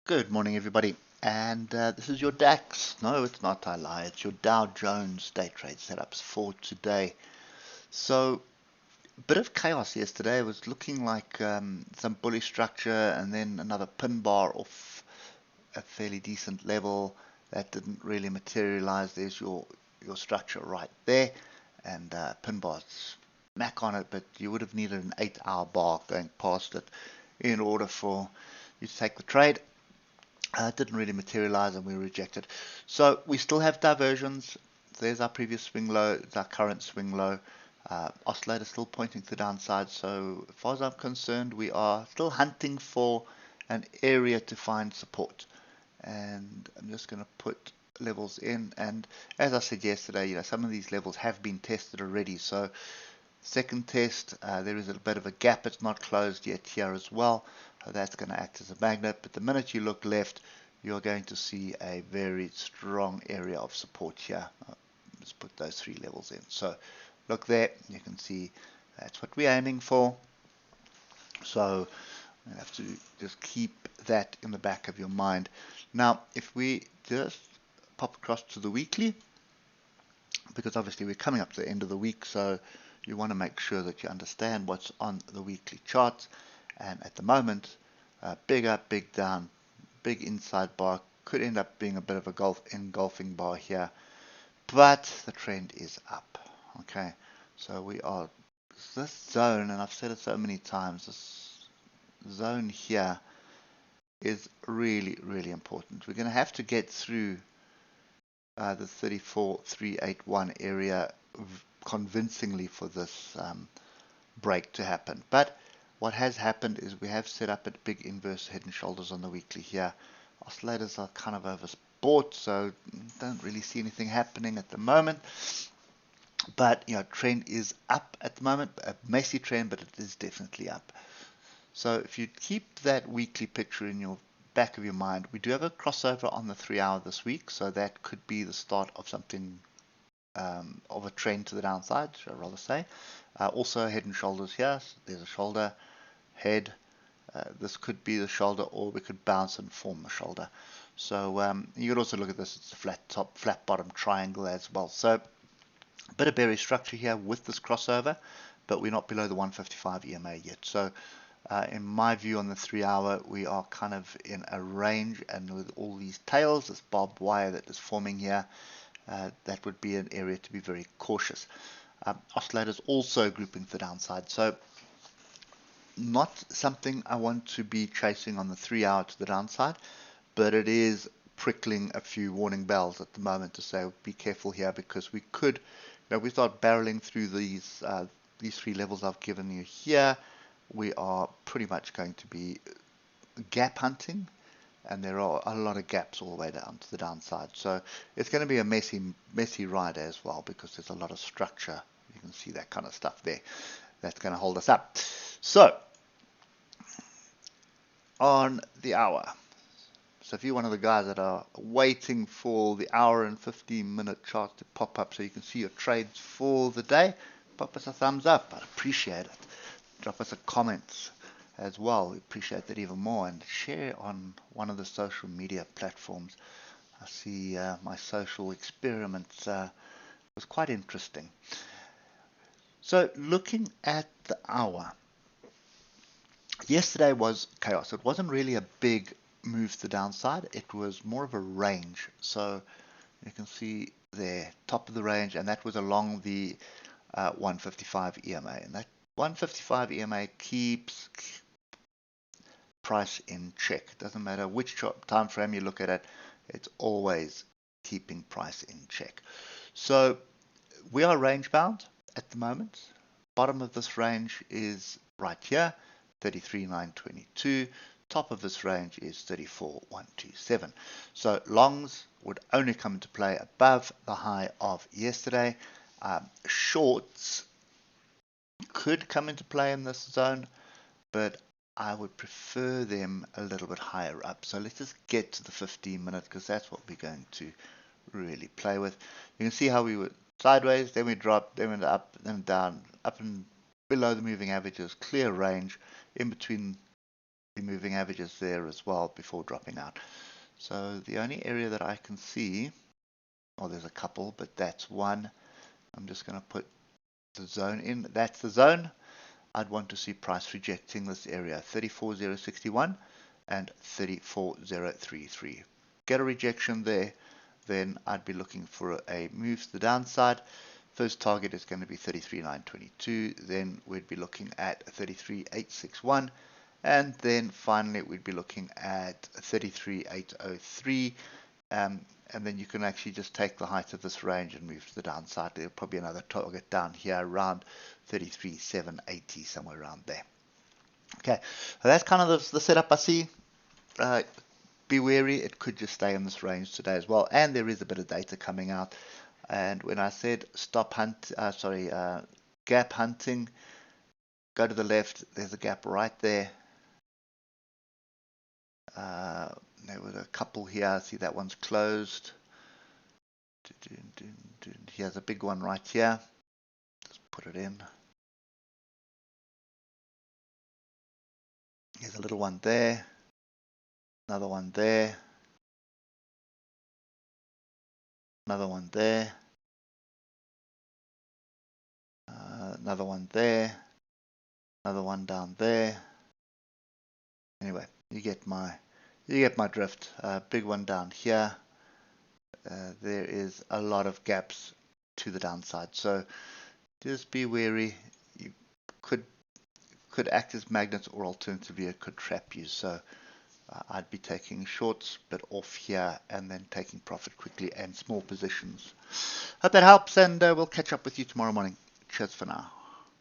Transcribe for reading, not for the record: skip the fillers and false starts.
Good morning, everybody. And this is your DAX. No, it's not. I lie. It's your Dow Jones day trade setups for today. So, a bit of chaos yesterday. It was looking like some bullish structure and then another pin bar off a fairly decent level. That didn't really materialize. There's your structure right there. And pin bars smack on it, but you would have needed an 8-hour bar going past it in order for you to take the trade. Didn't really materialize and we rejected. So we still have diversions. There's our previous swing low, it's our current swing low. Oscillator still pointing to the downside. So as far as I'm concerned, we are still hunting for an area to find support. And I'm just going to put levels in. And as I said yesterday, some of these levels have been tested already. So second test, there is a bit of a gap. It's not closed yet here as well. That's going to act as a magnet. But the minute you look left, you're going to see a very strong area of support here. Let's put those three levels in. So look there. You can see that's what we're aiming for. So you have to just keep that in the back of your mind. Now, if we just pop across to the weekly, because obviously we're coming up to the end of the week, so you want to make sure that you understand what's on the weekly charts. And at the moment, big up, big down, big inside bar, could end up being a bit of a engulfing bar here, but the trend is up. Okay, so we are this zone, and I've said it so many times, this zone here is really, really important. We're going to have to get through the 34,381 area convincingly for this break to happen. But what has happened is we have set up a big inverse head and shoulders on the weekly here. Oscillators are kind of overbought, so don't really see anything happening at the moment. But trend is up at the moment, a messy trend, but it is definitely up. So if you keep that weekly picture in your back of your mind, we do have a crossover on the 3-hour this week, so that could be the start of something of a trend to the downside, should I rather say. Also head and shoulders here. So there's a shoulder, head. This could be the shoulder, or we could bounce and form a shoulder. So you could also look at this. It's a flat top, flat bottom triangle as well. So a bit of bearish structure here with this crossover, but we're not below the 155 EMA yet. So in my view on the 3-hour, we are kind of in a range, and with all these tails, this barbed wire that is forming here, that would be an area to be very cautious. Oscillators also grouping to the downside, so not something I want to be chasing on the 3-hour to the downside, but it is prickling a few warning bells at the moment to say be careful here, because we could, we start barreling through these three levels I've given you here. We are pretty much going to be gap hunting, and there are a lot of gaps all the way down to the downside. So it's going to be a messy ride as well, because there's a lot of structure. You can see that kind of stuff there. That's going to hold us up. So on the hour. So if you're one of the guys that are waiting for the hour and 15-minute chart to pop up so you can see your trades for the day, pop us a thumbs up. I'd appreciate it. Drop us a comment as well. We appreciate that even more, and share on one of the social media platforms. I see my social experiment was quite interesting. So looking at the hour, yesterday was chaos. It wasn't really a big move to the downside. It was more of a range. So you can see there, top of the range, and that was along the 155 EMA, and that 155 EMA keeps price in check. It doesn't matter which time frame you look at it, it's always keeping price in check. So we are range bound at the moment. Bottom of this range is right here, 33,922. Top of this range is 34,127. So longs would only come into play above the high of yesterday. Shorts could come into play in this zone, but I would prefer them a little bit higher up. So let's just get to the 15-minute, because that's what we're going to really play with. You can see how we were sideways, then we dropped, then went up, then down, up and below the moving averages, clear range in between The moving averages there as well before dropping out. So the only area that I can see, oh, there's a couple, but that's one. I'm just going to put the zone in. That's the zone. I'd want to see price rejecting this area, 34.061 and 34.033. Get a rejection there, then I'd be looking for a move to the downside. First target is going to be 33.922, then we'd be looking at 33.861, and then finally we'd be looking at 33.803, and then you can actually just take the height of this range and move to the downside. There'll probably be another target down here around 33.780, somewhere around there. Okay, so that's kind of the setup I see. Be wary, it could just stay in this range today as well, and there is a bit of data coming out. And when I said gap hunting, go to the left, there's a gap right there. There was a couple here. See, that one's closed. Here's a big one right here. Just put it in. Here's a little one there. Another one there. Another one there. Another one there. Another one down there. Anyway, you get my drift. Big one down here. There is a lot of gaps to the downside, so just be wary. You could act as magnets, or alternatively it could trap you. So I'd be taking shorts but off here, and then taking profit quickly and small positions. Hope that helps, and we'll catch up with you tomorrow morning. Cheers for now.